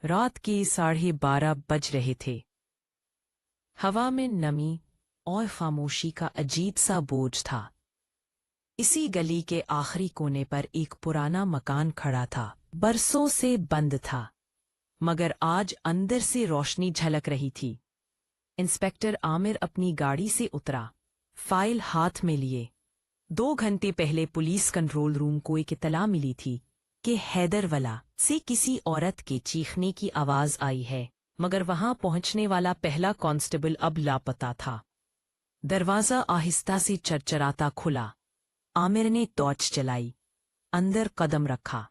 रात के 12:30 बज रहे थे। हवा में नमी और खामोशी का अजीब सा बोझ था। इसी गली के आखिरी कोने पर एक पुराना मकान खड़ा था। बरसों से बंद था, मगर आज अंदर से रोशनी झलक रही थी। इंस्पेक्टर आमिर अपनी गाड़ी से उतरा, फाइल हाथ में लिए। 2 घंटे पहले पुलिस कंट्रोल रूम को एक इत्तला मिली थी कि हैदरवला से किसी औरत के चीखने की आवाज आई है, मगर वहां पहुंचने वाला पहला कांस्टेबल अब लापता था। दरवाजा आहिस्ता से चरचराता खुला। आमिर ने टॉर्च जलाई, अंदर कदम रखा।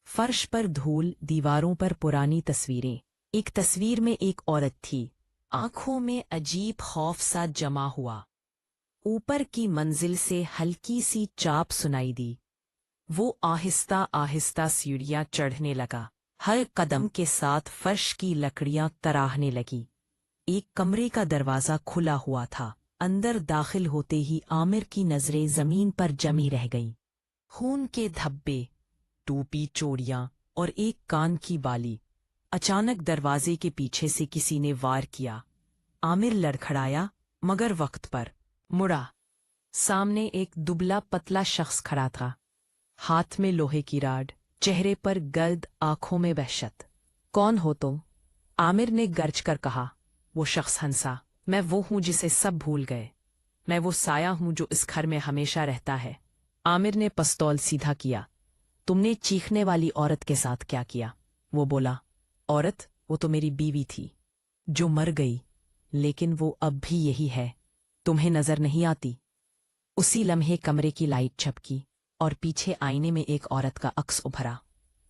फर्श पर धूल, दीवारों पर पुरानी तस्वीरें। एक तस्वीर में एक औरत थी, आंखों में अजीब खौफ सा जमा हुआ। ऊपर की मंजिल से हल्की सी चाप सुनाई दी। वो आहिस्ता आहिस्ता सीढ़ियां चढ़ने लगा। हर कदम के साथ फर्श की लकड़ियां तराहने लगी। एक कमरे का दरवाजा खुला हुआ था। अंदर दाखिल होते ही आमिर की नजरें जमीन पर जमी रह गईं। खून के धब्बे, टोपी, चोड़ियां और एक कान की बाली। अचानक दरवाजे के पीछे से किसी ने वार किया। आमिर लड़खड़ाया, मगर वक्त पर मुड़ा। सामने एक दुबला पतला शख्स खड़ा था, हाथ में लोहे की राड, चेहरे पर गर्द, आंखों में वहशत। कौन हो तुम? आमिर ने गरज कर कहा। वो शख्स हंसा। मैं वो हूं जिसे सब भूल गए। मैं वो साया हूं जो इस घर में हमेशा रहता है। आमिर ने पिस्तौल सीधा किया। तुमने चीखने वाली औरत के साथ क्या किया? वो बोला। औरत? वो तो मेरी बीवी थी, जो मर गई, लेकिन वो अब भी यही है। तुम्हें नजर नहीं आती? उसी लम्हे कमरे की लाइट झपकी और पीछे आईने में एक औरत का अक्स उभरा।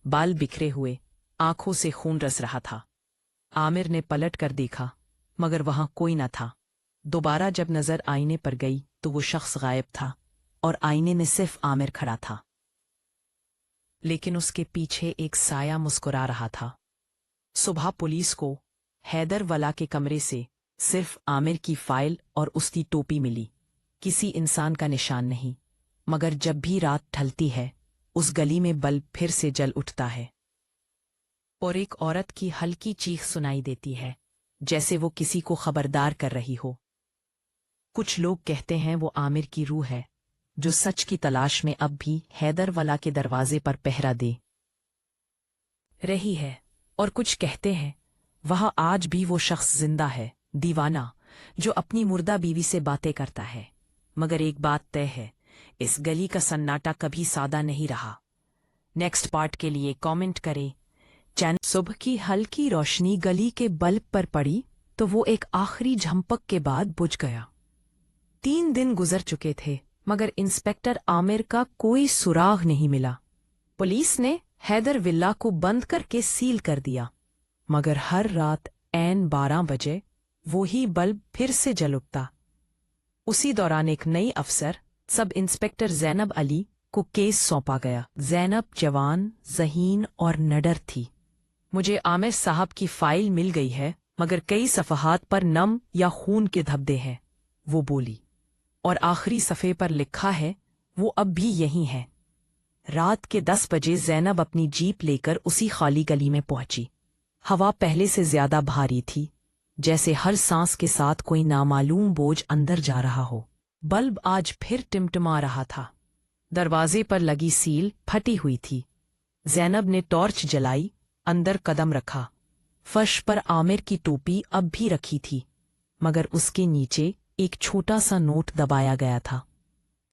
बाल बिखरे हुए, आंखों से खून रस रहा था। आमिर ने पलट कर देखा, मगर वहां कोई न था। दोबारा जब नजर आईने पर गई तो वो शख्स गायब था और आईने में सिर्फ आमिर खड़ा था। लेकिन उसके पीछे एक साया मुस्कुरा रहा था। सुबह पुलिस को हैदरवला के कमरे से सिर्फ आमिर की फाइल और उसकी टोपी मिली। किसी इंसान का निशान नहीं, मगर जब भी रात ढलती है उस गली में बल्ब फिर से जल उठता है और एक औरत की हल्की चीख सुनाई देती है, जैसे वो किसी को खबरदार कर रही हो। कुछ लोग कहते हैं वो आमिर की रूह है, जो सच की तलाश में अब भी हैदरवला के दरवाजे पर पहरा दे रही है। और कुछ कहते हैं वह आज भी वो शख्स जिंदा है, दीवाना, जो अपनी मुर्दा बीवी से बातें करता है। मगर एक बात तय है, इस गली का सन्नाटा कभी सादा नहीं रहा। नेक्स्ट पार्ट के लिए कमेंट करें। सुबह की हल्की रोशनी गली के बल्ब पर पड़ी तो वो एक आखिरी झंपक के बाद बुझ गया। 3 दिन गुजर चुके थे, मगर इंस्पेक्टर आमिर का कोई सुराग नहीं मिला। पुलिस ने हैदर विला को बंद करके सील कर दिया, मगर हर रात ऐन 12 बजे वही बल्ब फिर से जल उठता। उसी दौरान एक नई अफसर, सब इंस्पेक्टर ज़ैनब अली, को केस सौंपा गया। ज़ैनब जवान, ज़हीन और नडर थी। मुझे आमिर साहब की फाइल मिल गई है, मगर कई सफ़हात पर नम या खून के धब्बे हैं, वो बोली। और आखिरी सफ़े पर लिखा है वो अब भी यही है। रात के 10 बजे ज़ैनब अपनी जीप लेकर उसी खाली गली में पहुंची। हवा पहले से ज्यादा भारी थी, जैसे हर सांस के साथ कोई नामालूम बोझ अंदर जा रहा हो। बल्ब आज फिर टिमटिमा रहा था। दरवाजे पर लगी सील फटी हुई थी। ज़ैनब ने टॉर्च जलाई, अंदर कदम रखा। फर्श पर आमिर की टोपी अब भी रखी थी, मगर उसके नीचे एक छोटा सा नोट दबाया गया था।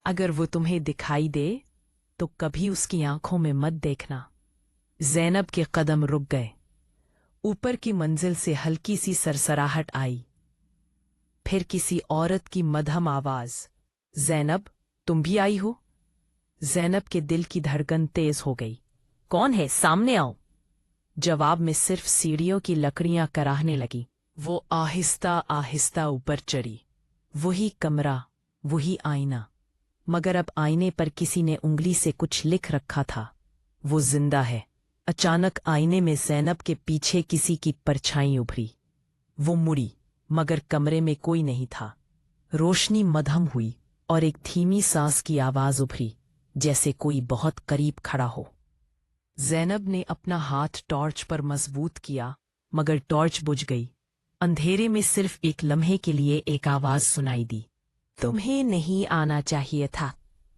अगर वो तुम्हें दिखाई दे तो कभी उसकी आंखों में मत देखना। ज़ैनब के कदम रुक गए। ऊपर की मंजिल से हल्की सी सरसराहट आई, फिर किसी औरत की मध्यम आवाज, ज़ैनब, तुम भी आई हो? ज़ैनब के दिल की धड़कन तेज हो गई। कौन है? सामने आओ। जवाब में सिर्फ सीढ़ियों की लकड़ियां कराहने लगी। वो आहिस्ता आहिस्ता ऊपर चढ़ी। वही कमरा, वही आईना, मगर अब आईने पर किसी ने उंगली से कुछ लिख रखा था। वो जिंदा है। अचानक आईने में ज़ैनब के पीछे किसी की परछाई उभरी। वो मुड़ी, मगर कमरे में कोई नहीं था। रोशनी मध्यम हुई और एक धीमी सांस की आवाज उभरी, जैसे कोई बहुत करीब खड़ा हो। ज़ैनब ने अपना हाथ टॉर्च पर मजबूत किया, मगर टॉर्च बुझ गई। अंधेरे में सिर्फ एक लम्हे के लिए एक आवाज सुनाई दी, तुम्हें नहीं आना चाहिए था,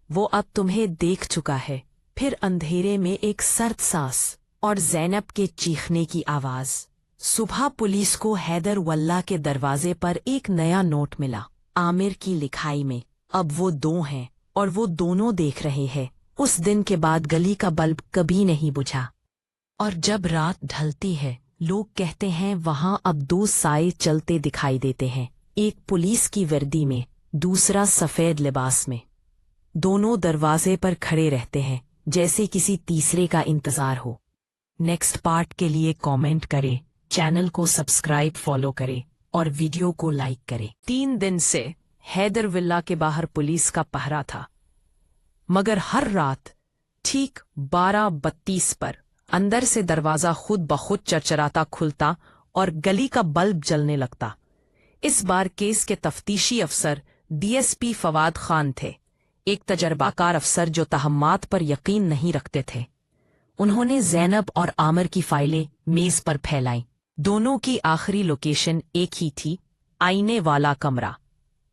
वो अब तुम्हें देख चुका है। फिर अंधेरे में एक सर्द सांस और ज़ैनब के चीखने की आवाज। सुबह पुलिस को हैदर वल्ला के दरवाजे पर एक नया नोट मिला, आमिर की लिखाई में। अब वो दो हैं और वो दोनों देख रहे हैं। उस दिन के बाद गली का बल्ब कभी नहीं बुझा, और जब रात ढलती है लोग कहते हैं वहां अब दो साए चलते दिखाई देते हैं, एक पुलिस की वर्दी में, दूसरा सफेद लिबास में। दोनों दरवाजे पर खड़े रहते हैं जैसे किसी तीसरे का इंतजार हो। नेक्स्ट पार्ट के लिए कमेंट करें, चैनल को सब्सक्राइब फॉलो करें और वीडियो को लाइक करें। 3 दिन से हैदर विला के बाहर पुलिस का पहरा था, मगर हर रात ठीक 12:32 पर अंदर से दरवाजा खुद ब खुद चरचराता खुलता और गली का बल्ब जलने लगता। इस बार केस के तफ्तीशी अफसर डीएसपी फवाद खान थे, एक तजर्बाकार अफसर जो तहम्मात पर यकीन नहीं रखते थे। उन्होंने ज़ैनब और आमिर की फाइलें मेज पर फैलाईं। दोनों की आखिरी लोकेशन एक ही थी, आईने वाला कमरा।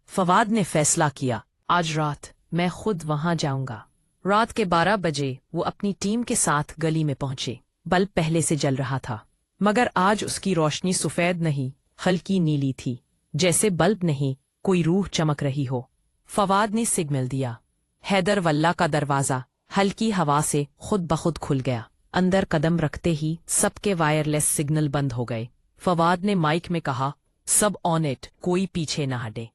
फवाद ने फैसला किया, आज रात मैं खुद वहां जाऊंगा। रात के 12 बजे वो अपनी टीम के साथ गली में पहुंचे। बल्ब पहले से जल रहा था, मगर आज उसकी रोशनी सफेद नहीं, हल्की नीली थी, जैसे बल्ब नहीं कोई रूह चमक रही हो। फवाद ने सिग्नल दिया। हैदर वल्ला का दरवाजा हल्की हवा से खुद ब खुद खुल गया। अंदर कदम रखते ही सबके वायरलेस सिग्नल बंद हो गए। फवाद ने माइक में कहा, सब ऑन इट, कोई पीछे न हटे।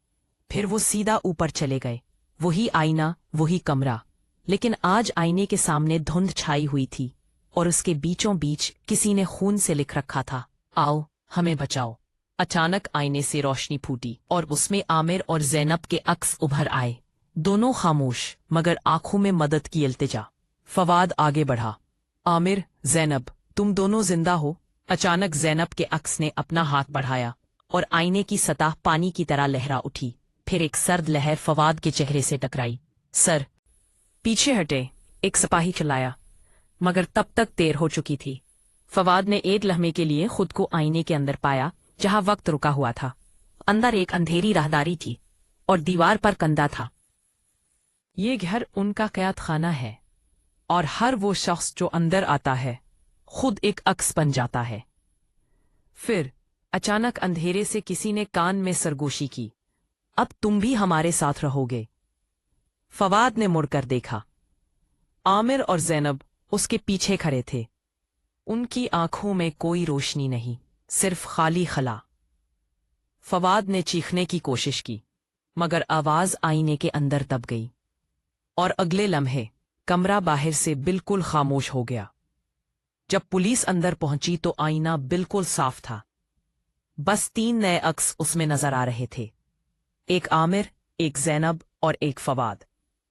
फिर वो सीधा ऊपर चले गए। वही आईना, वही कमरा, लेकिन आज आईने के सामने धुंध छाई हुई थी और उसके बीचों बीच किसी ने खून से लिख रखा था, आओ हमें बचाओ। अचानक आईने से रोशनी फूटी और उसमें आमिर और ज़ैनब के अक्स उभर आए। दोनों खामोश, मगर आंखों में मदद की इल्तिजा। फवाद आगे बढ़ा, आमिर, ज़ैनब, तुम दोनों जिंदा हो? अचानक ज़ैनब के अक्स ने अपना हाथ बढ़ाया और आईने की सतह पानी की तरह लहरा उठी। फिर एक सर्द लहर फवाद के चेहरे से टकराई। सर, पीछे हटे, एक सिपाही चिल्लाया, मगर तब तक देर हो चुकी थी। फवाद ने एक लम्हे के लिए खुद को आईने के अंदर पाया जहां वक्त रुका हुआ था। अंदर एक अंधेरी राहदारी थी और दीवार पर कंधा था। ये घर उनका कैद खाना है और हर वो शख्स जो अंदर आता है खुद एक अक्स बन जाता है। फिर अचानक अंधेरे से किसी ने कान में सरगोशी की, अब तुम भी हमारे साथ रहोगे। फवाद ने मुड़कर देखा। आमिर और ज़ैनब उसके पीछे खड़े थे। उनकी आंखों में कोई रोशनी नहीं, सिर्फ खाली खला। फवाद ने चीखने की कोशिश की, मगर आवाज आईने के अंदर दब गई और अगले लम्हे कमरा बाहर से बिल्कुल खामोश हो गया। जब पुलिस अंदर पहुंची तो आईना बिल्कुल साफ था। बस 3 नए अक्स उसमें नजर आ रहे थे, एक आमिर, एक ज़ैनब और एक फवाद।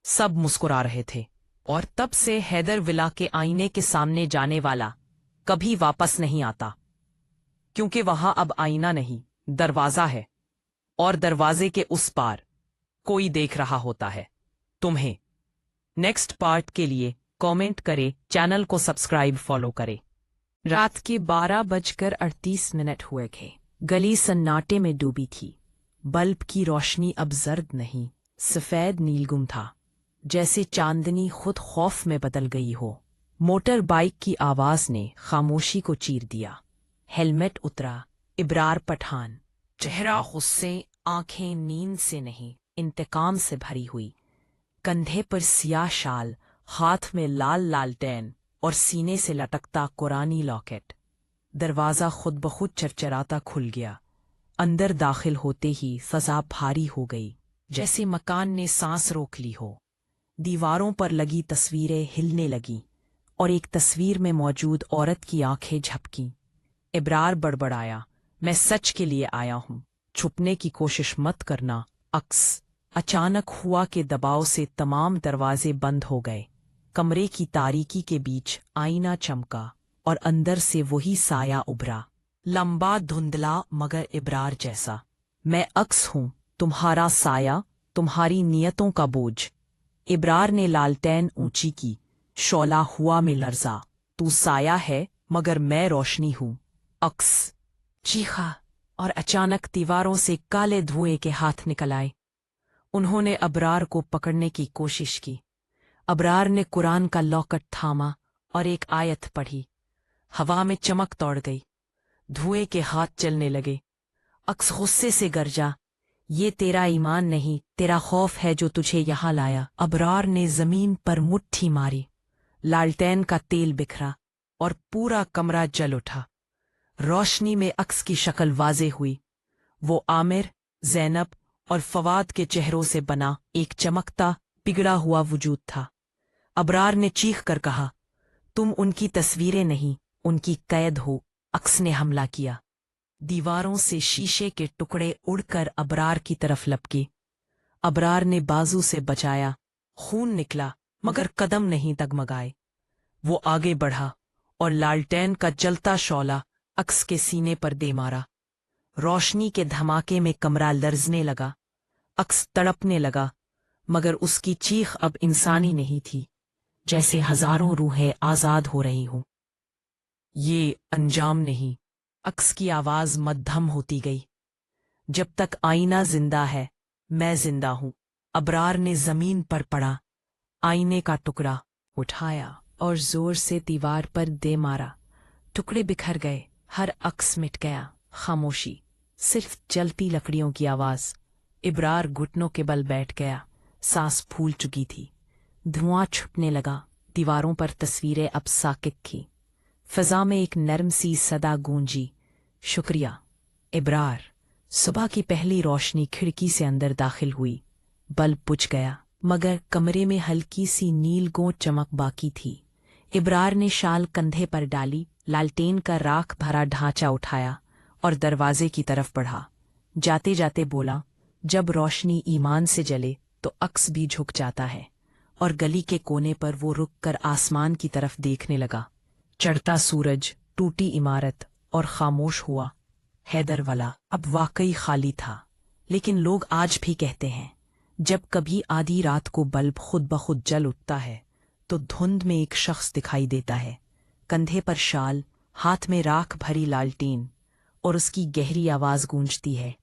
सब मुस्कुरा रहे थे। और तब से हैदर विला के आईने के सामने जाने वाला कभी वापस नहीं आता, क्योंकि वहां अब आईना नहीं, दरवाजा है, और दरवाजे के उस पार कोई देख रहा होता है तुम्हें। नेक्स्ट पार्ट के लिए कमेंट करें, चैनल को सब्सक्राइब फॉलो करें। रात के 12:38 हुए थे। गली सन्नाटे में डूबी थी। बल्ब की रोशनी अब जर्द नहीं, सफेद नीलगुम था, जैसे चांदनी खुद खौफ में बदल गई हो। मोटर बाइक की आवाज ने खामोशी को चीर दिया। हेलमेट उतरा। इब्रार पठान, चेहरा गुस्से, आंखें नींद से नहीं इंतकाम से भरी हुई। कंधे पर सियाह शाल, हाथ में लाल लालटेन और सीने से लटकता कुरानी लॉकेट। दरवाजा खुद ब खुद चरचराता खुल गया। अंदर दाखिल होते ही फजा भारी हो गई, जैसे मकान ने सांस रोक ली हो। दीवारों पर लगी तस्वीरें हिलने लगीं और एक तस्वीर में मौजूद औरत की आंखें झपकीं। इब्रार बड़बड़ाया, मैं सच के लिए आया हूं, छुपने की कोशिश मत करना अक्स। अचानक हुआ के दबाव से तमाम दरवाजे बंद हो गए। कमरे की तारीकी के बीच आईना चमका और अंदर से वही साया उभरा, लंबा धुंधला मगर इब्रार जैसा। मैं अक्स हूं, तुम्हारा साया, तुम्हारी नियतों का बोझ। इब्रार ने लालटेन ऊंची की, शोला हुआ में लर्जा। तू साया है मगर मैं रोशनी हूं, अक्स चीखा और अचानक दीवारों से काले धुएं के हाथ निकल आए। उन्होंने अबरार को पकड़ने की कोशिश की। अबरार ने कुरान का लॉकेट थामा और एक आयत पढ़ी। हवा में चमक दौड़ गई, धुएं के हाथ चलने लगे। अक्स गुस्से से गरजा, ये तेरा ईमान नहीं, तेरा खौफ है जो तुझे यहां लाया। अबरार ने जमीन पर मुट्ठी मारी, लालटेन का तेल बिखरा और पूरा कमरा जल उठा। रोशनी में अक्स की शक्ल वाजे हुई। वो आमिर, जैनब और फवाद के चेहरों से बना एक चमकता बिगड़ा हुआ वजूद था। अबरार ने चीख कर कहा, तुम उनकी तस्वीरें नहीं, उनकी कैद हो। अक्स ने हमला किया। दीवारों से शीशे के टुकड़े उड़कर अबरार की तरफ लपके। अबरार ने बाजू से बचाया, खून निकला मगर कदम नहीं डगमगाए। वो आगे बढ़ा और लालटेन का जलता शौला अक्स के सीने पर दे मारा। रोशनी के धमाके में कमरा लर्जने लगा। अक्स तड़पने लगा मगर उसकी चीख अब इंसानी नहीं थी, जैसे हजारों रूहें आजाद हो रही हों। ये अंजाम नहीं, अक्स की आवाज मद्धम होती गई। जब तक आईना जिंदा है मैं जिंदा हूं। अबरार ने जमीन पर पड़ा, आईने का टुकड़ा उठाया और जोर से दीवार पर दे मारा। टुकड़े बिखर गए, हर अक्स मिट गया। खामोशी, सिर्फ जलती लकड़ियों की आवाज। इब्रार घुटनों के बल बैठ गया, सांस फूल चुकी थी। धुआं छुपने लगा, दीवारों पर तस्वीरें अब साकित थीं। फिजा में एक नरम सी सदा गूंजी, शुक्रिया इब्रार। सुबह की पहली रोशनी खिड़की से अंदर दाखिल हुई। बल्ब बुझ गया मगर कमरे में हल्की सी नीलगों चमक बाकी थी। इब्रार ने शाल कंधे पर डाली, लालटेन का राख भरा ढांचा उठाया और दरवाजे की तरफ बढ़ा। जाते जाते बोला, जब रोशनी ईमान से जले तो अक्स भी झुक जाता है। और गली के कोने पर वो रुक कर आसमान की तरफ देखने लगा। चढ़ता सूरज, टूटी इमारत और खामोश हुआ। हैदर वाला अब वाकई खाली था, लेकिन लोग आज भी कहते हैं, जब कभी आधी रात को बल्ब खुद ब खुद जल उठता है तो धुंध में एक शख्स दिखाई देता है, कंधे पर शाल, हाथ में राख भरी लालटेन, और उसकी गहरी आवाज गूंजती है,